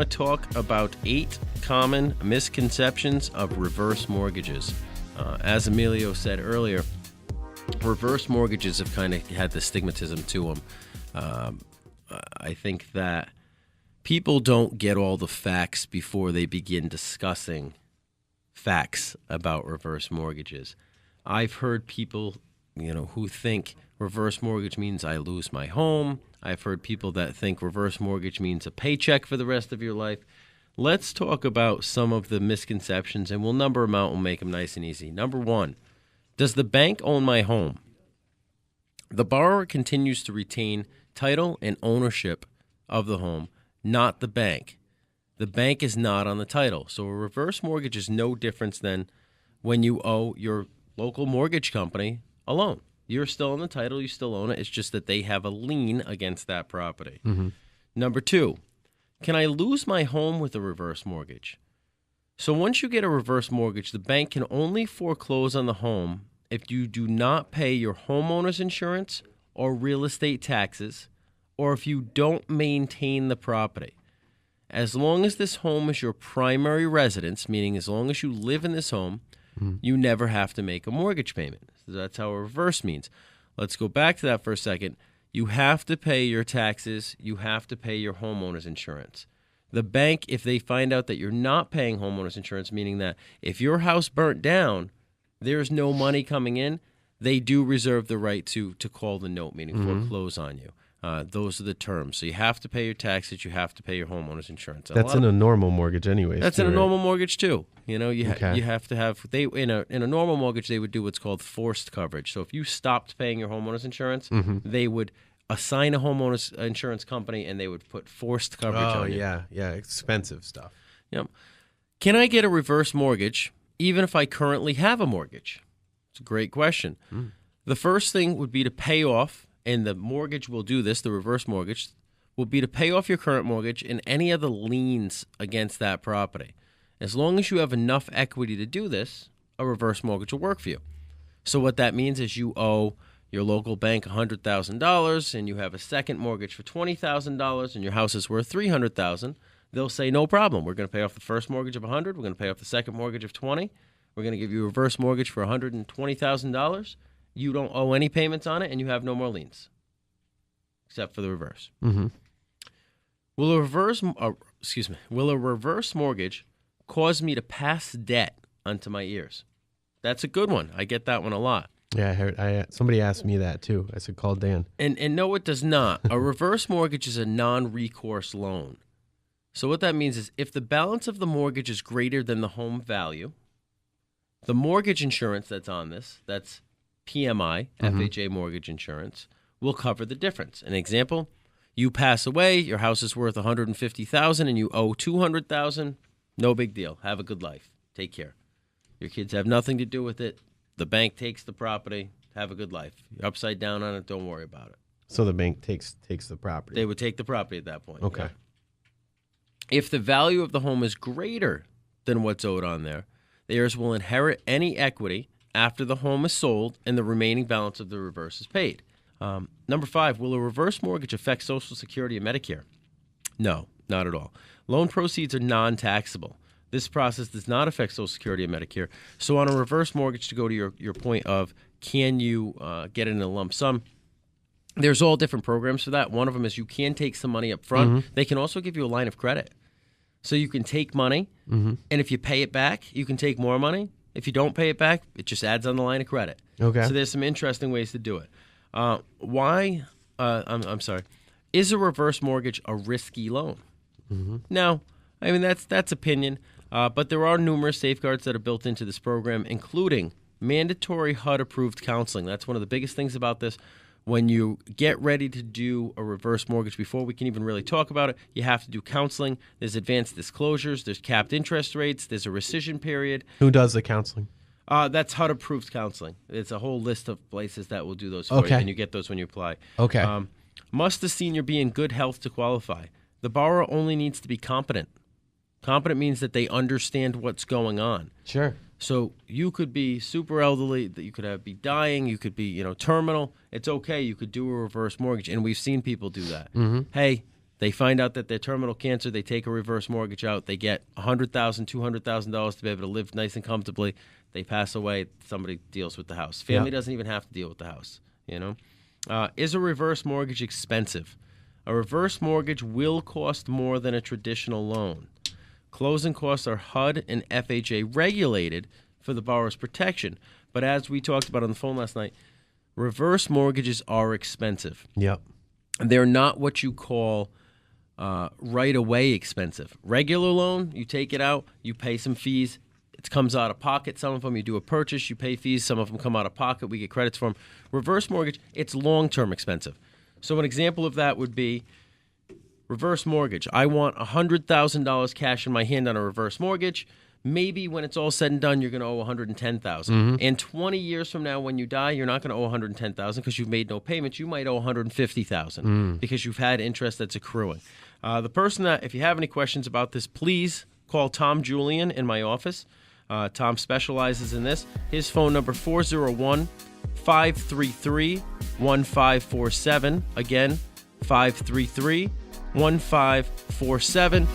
want to talk about 8 common misconceptions of reverse mortgages. As Emilio said earlier, reverse mortgages have kind of had the stigmatism to them. I think that people don't get all the facts before they begin discussing facts about reverse mortgages. I've heard people, who think reverse mortgage means I lose my home. I've heard people that think reverse mortgage means a paycheck for the rest of your life. Let's talk about some of the misconceptions, and we'll number them out. We'll make them nice and easy. Number 1, does the bank own my home? The borrower continues to retain title and ownership of the home, not the bank. The bank is not on the title. So a reverse mortgage is no different than when you owe your local mortgage company a loan. You're still on the title. You still own it. It's just that they have a lien against that property. Mm-hmm. Number 2, can I lose my home with a reverse mortgage? So once you get a reverse mortgage, the bank can only foreclose on the home if you do not pay your homeowner's insurance or real estate taxes, or if you don't maintain the property. As long as this home is your primary residence, meaning as long as you live in this home, you never have to make a mortgage payment. So that's how a reverse means. Let's go back to that for a second. You have to pay your taxes. You have to pay your homeowner's insurance. The bank, if they find out that you're not paying homeowner's insurance, meaning that if your house burnt down, there's no money coming in, they do reserve the right to call the note, meaning foreclose on you. Those are the terms. So you have to pay your taxes. You have to pay your homeowner's insurance. That's in a normal mortgage anyways. That's in a normal mortgage too. You Okay. you have to have in a normal mortgage they would do what's called forced coverage. So if you stopped paying your homeowner's insurance, they would assign a homeowner's insurance company and they would put forced coverage on you. Yeah, expensive stuff. Yep. Can I get a reverse mortgage even if I currently have a mortgage? It's a great question. The first thing would be to pay off, and the mortgage will do this, the reverse mortgage, will be to pay off your current mortgage and any other liens against that property. As long as you have enough equity to do this, a reverse mortgage will work for you. So what that means is you owe your local bank $100,000 and you have a second mortgage for $20,000 and your house is worth $300,000. They'll say, no problem. We're going to pay off the first mortgage of $100,000. We're going to pay off the second mortgage of $20,000. We're going to give you a reverse mortgage for $120,000. You don't owe any payments on it, and you have no more liens, except for the reverse. Mm-hmm. Will a reverse mortgage cause me to pass debt onto my heirs? That's a good one. I get that one a lot. Yeah, I heard. Somebody asked me that too. I said, call Dan. And no, it does not. A reverse mortgage is a non-recourse loan. So what that means is if the balance of the mortgage is greater than the home value, the mortgage insurance that's on this, that's PMI, FHA mortgage insurance, will cover the difference. An example, you pass away, your house is worth $150,000 and you owe $200,000. No big deal. Have a good life. Take care. Your kids have nothing to do with it. The bank takes the property. Have a good life. You're upside down on it. Don't worry about it. So the bank takes the property. They would take the property at that point. Okay. Yeah. If the value of the home is greater than what's owed on there, the heirs will inherit any equity after the home is sold and the remaining balance of the reverse is paid. Number 5, will a reverse mortgage affect Social Security and Medicare? No, not at all. Loan proceeds are non-taxable. This process does not affect Social Security and Medicare. So on a reverse mortgage, to go to your point of can you get it in a lump sum, there's all different programs for that. One of them is you can take some money up front. They can also give you a line of credit. So you can take money, and if you pay it back, you can take more money. If you don't pay it back, it just adds on the line of credit. Okay. So there's some interesting ways to do it. I'm sorry. Is a reverse mortgage a risky loan? No. I mean, that's opinion. But there are numerous safeguards that are built into this program, including mandatory HUD-approved counseling. That's one of the biggest things about this. When you get ready to do a reverse mortgage, before we can even really talk about it, you have to do counseling. There's advanced disclosures. There's capped interest rates. There's a rescission period. Who does the counseling? That's HUD-approved counseling. It's a whole list of places that will do those for you, and you get those when you apply. Okay. Must the senior be in good health to qualify? The borrower only needs to be competent. Competent means that they understand what's going on. Sure. So you could be super elderly, that you could be dying, you could be terminal. It's okay. You could do a reverse mortgage, and we've seen people do that. Hey, They find out that they're terminal cancer. They take a reverse mortgage out. They get $100,000, $200,000 to be able to live nice and comfortably. They pass away. Somebody deals with the house. Family doesn't even have to deal with the house. Is a reverse mortgage expensive? A reverse mortgage will cost more than a traditional loan. Closing costs are HUD and FHA regulated for the borrower's protection. But as we talked about on the phone last night, reverse mortgages are expensive. Yep. They're not what you call right away expensive. Regular loan, you take it out, you pay some fees. It comes out of pocket. Some of them you do a purchase, you pay fees. Some of them come out of pocket. We get credits for them. Reverse mortgage, it's long-term expensive. So an example of that would be reverse mortgage. I want $100,000 cash in my hand on a reverse mortgage. Maybe when it's all said and done, you're going to owe $110,000. And 20 years from now, when you die, you're not going to owe $110,000 because you've made no payments. You might owe $150,000 because you've had interest that's accruing. The person that, if you have any questions about this, please call Tom Julian in my office. Tom specializes in this. His phone number 401-533-1547. Again, 533-1547.